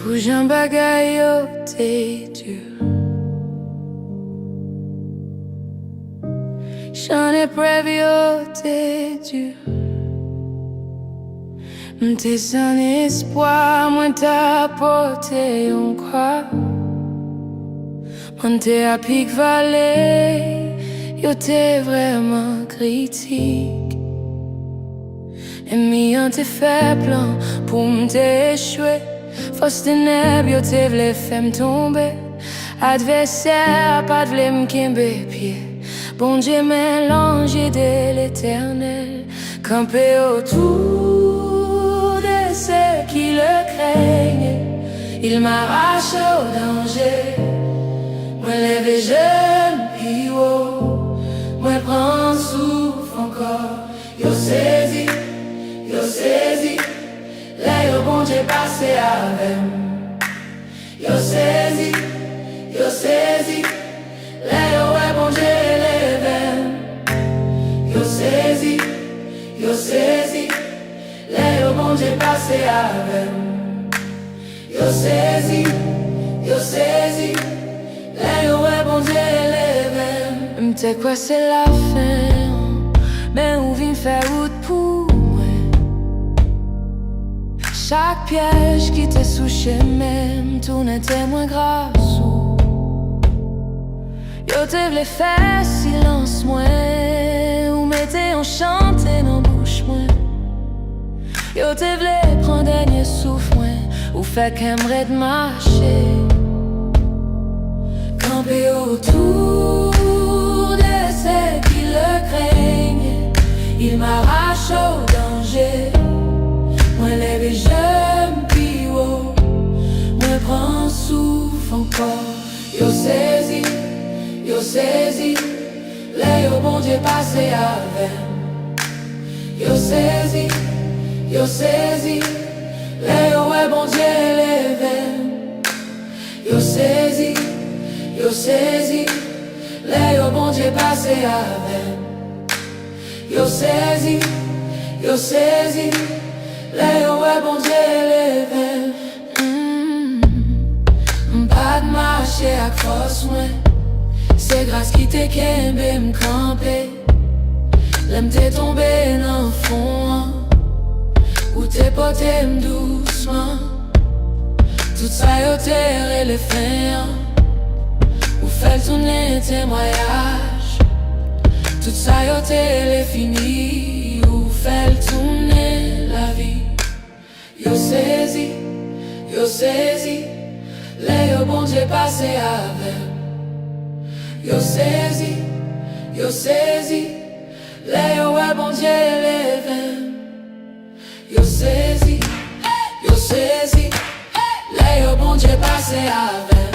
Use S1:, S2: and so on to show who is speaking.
S1: Rouge un bagay yo te dur. J'en ai prévu yo te dur. M'te sans espoir, moi t'as porté on croix. M'te à pic vallée, yo t'es vraiment critique. Et mi on te fait plan pour m'échouer. Fos ténèbres, yo te vle fè m'tomber. Adversaire, pas de vle m'kembe pied. Bon Dieu mélangé de l'éternel. Campé autour de ceux qui le craignent. Il m'arrache au danger. Moi lève jeune, puis haut. Moi prends souffle encore. Yo saisi. Là yo bon Dieu passé avec. Yo saisi. Là yo ouais bon Dieu levé. Yo saisi. Là yo bon Dieu passé avec. Yo saisi. Là yo ouais bon Dieu levé. M'te quoi c'est la fin, mais on vient faire route pour. Chaque piège qui te souche même tourne témoin grâce. Yo te vle faire silence moins, ou mettez en chanter dans bouche moins. Yo te vle prendre dernier souffle moins, ou faire qu'aimerait de marcher. Camper autour de ceux qui le craignent. Il m'arrache au danger. Moi lève j'aime puis haut. Moi prends souffle encore. Yo saisi. Là yo bon Dieu passé avec. Yo saisi. Là yo ouais bon Dieu levé. Yo saisi. Là yo bon Dieu passé avec. Yo saisi. Là yo ouais bon Dieu levé. Pas de marcher à crosse moi. C'est grâce qui t'est qu'aimé m'camper. L'aime t'est tombé dans le fond. Ou t'es porté doucement. Tout ça yo t'es le fin. Ou fait tourner témoignage. Tout ça yo t'es le fini. Ou fait tourner la vie. Yo saisi. Là yo bon Dieu passé avec. Yo saisi. Là yo ouais bon Dieu levé. Yo saisi. Là yo bon Dieu passé avec.